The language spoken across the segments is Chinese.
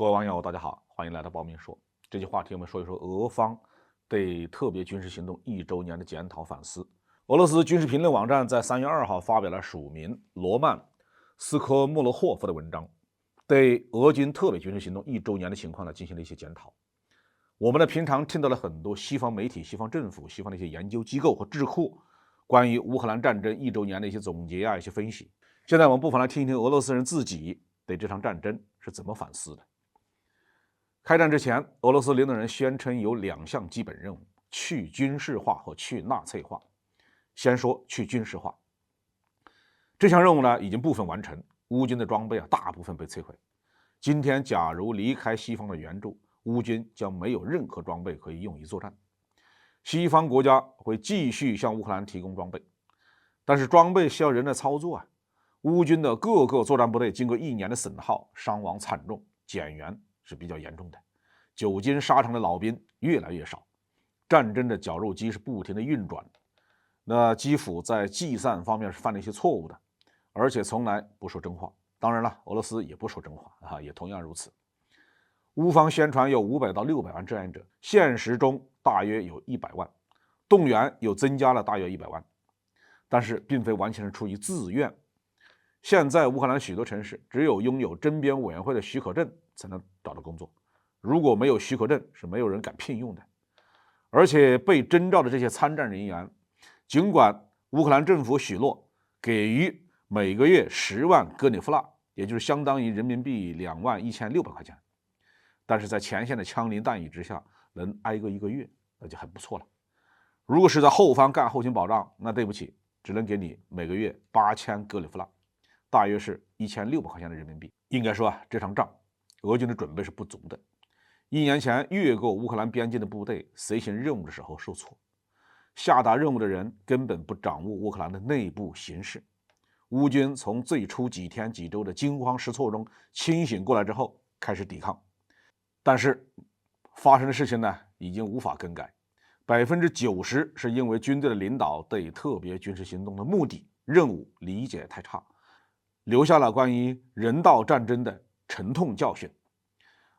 各位网友，大家好，欢迎来到报明说。这期话题我们说一说俄方对特别军事行动1周年的检讨反思。俄罗斯军事评论网站在3月2号发表了署名罗曼·斯科莫洛霍夫的文章，对俄军特别军事行动1周年的情况进行了一些检讨。我们平常听到了很多西方媒体、西方政府、西方的一些研究机构和智库关于乌克兰战争1周年的一些总结一些分析。现在我们不妨来听一听俄罗斯人自己对这场战争是怎么反思的。开战之前，俄罗斯领导人宣称有2项基本任务：去军事化和去纳粹化。先说去军事化，这项任务已经部分完成，乌军的装备大部分被摧毁。今天假如离开西方的援助，乌军将没有任何装备可以用于作战。西方国家会继续向乌克兰提供装备，但是装备需要人来操作乌军的各个作战部队经过1年的损耗，伤亡惨重，减员是比较严重的，久经沙场的老兵越来越少，战争的绞肉机是不停的运转。那基辅在计算方面是犯了一些错误的，而且从来不说真话。当然了，俄罗斯也不说真话也同样如此。乌方宣传有500到600万志愿者，现实中大约有100万，动员又增加了大约100万，但是并非完全是出于自愿。现在乌克兰许多城市只有拥有征编委员会的许可证才能找到工作，如果没有许可证是没有人敢聘用的。而且被征召的这些参战人员，尽管乌克兰政府许诺给予每个月10万戈里夫纳，也就是相当于人民币21600块钱，但是在前线的枪林弹雨之下能挨个1个月，那就很不错了。如果是在后方干后勤保障，那对不起，只能给你每个月8000戈里夫纳，大约是1600块钱的人民币。应该说这场仗俄军的准备是不足的。1年前越过乌克兰边境的部队随行任务的时候受挫，下达任务的人根本不掌握乌克兰的内部形势。乌军从最初几天几周的惊慌失措中清醒过来之后开始抵抗，但是发生的事情已经无法更改。90%是因为军队的领导对特别军事行动的目的、任务理解太差，留下了关于人道战争的沉痛教训。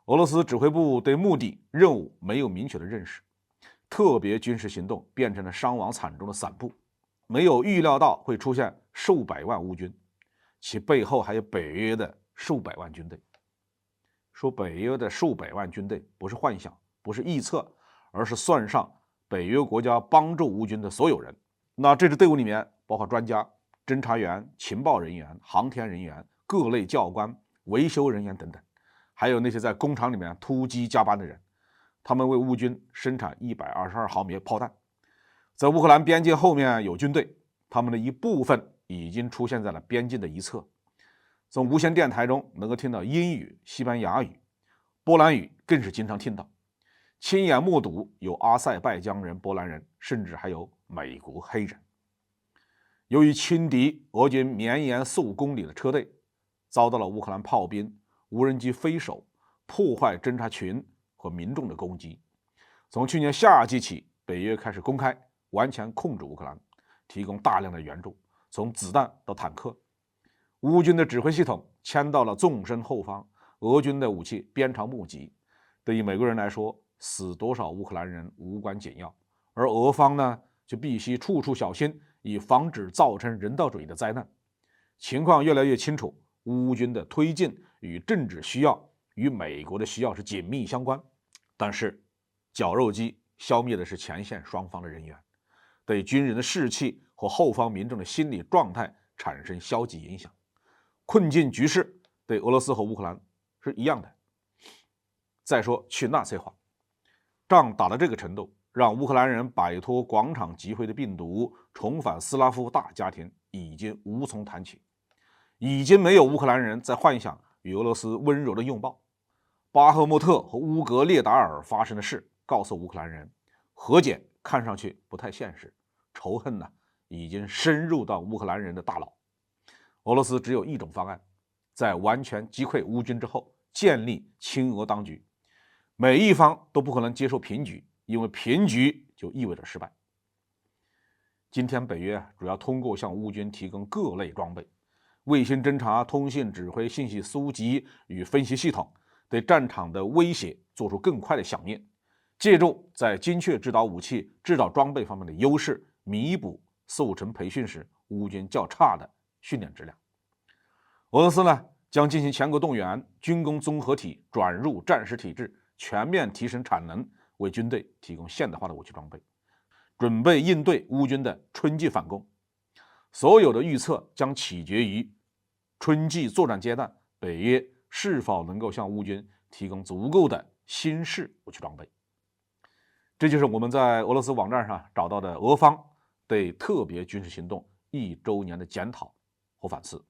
俄罗斯指挥部对目的、任务没有明确的认识，特别军事行动变成了伤亡惨重的散布，没有预料到会出现数百万乌军，其背后还有北约的数百万军队。说北约的数百万军队不是幻想，不是臆测，而是算上北约国家帮助乌军的所有人。那这支队伍里面包括专家、侦察员、情报人员、航天人员、各类教官、维修人员等等，还有那些在工厂里面突击加班的人，他们为乌军生产122毫米炮弹。在乌克兰边界后面有军队，他们的一部分已经出现在了边境的一侧。从无线电台中能够听到英语、西班牙语、波兰语，更是经常听到。亲眼目睹有阿塞拜疆人、波兰人，甚至还有美国黑人。由于轻敌俄军绵延数公里的车队，遭到了乌克兰炮兵、无人机飞手、破坏侦察群和民众的攻击。从去年夏季起，北约开始公开完全控制乌克兰，提供大量的援助，从子弹到坦克。乌军的指挥系统迁到了纵深后方，俄军的武器鞭长莫及。对于美国人来说，死多少乌克兰人无关紧要，而俄方就必须处处小心，以防止造成人道主义的灾难。情况越来越清楚，乌军的推进与政治需要与美国的需要是紧密相关，但是绞肉机消灭的是前线双方的人员，对军人的士气和后方民众的心理状态产生消极影响。困境局势对俄罗斯和乌克兰是一样的。再说去纳粹化，仗打到这个程度，让乌克兰人摆脱广场集会的病毒，重返斯拉夫大家庭已经无从谈起，已经没有乌克兰人在幻想与俄罗斯温柔的拥抱。巴赫穆特和乌格列达尔发生的事告诉乌克兰人，和解看上去不太现实，仇恨已经深入到乌克兰人的大脑。俄罗斯只有一种方案，在完全击溃乌军之后，建立亲俄当局。每一方都不可能接受平局，因为平局就意味着失败。今天北约主要通过向乌军提供各类装备，卫星侦察、通信指挥、信息搜集与分析系统，对战场的威胁做出更快的响应，借助在精确制导武器、制造装备方面的优势，弥补授权培训时乌军较差的训练质量。俄罗斯呢，将进行全国动员，军工综合体转入战时体制，全面提升产能，为军队提供现代化的武器装备，准备应对乌军的春季反攻。所有的预测将取决于春季作战阶段北约是否能够向乌军提供足够的新式武器装备。这就是我们在俄罗斯网站上找到的俄方对特别军事行动1周年的检讨和反思。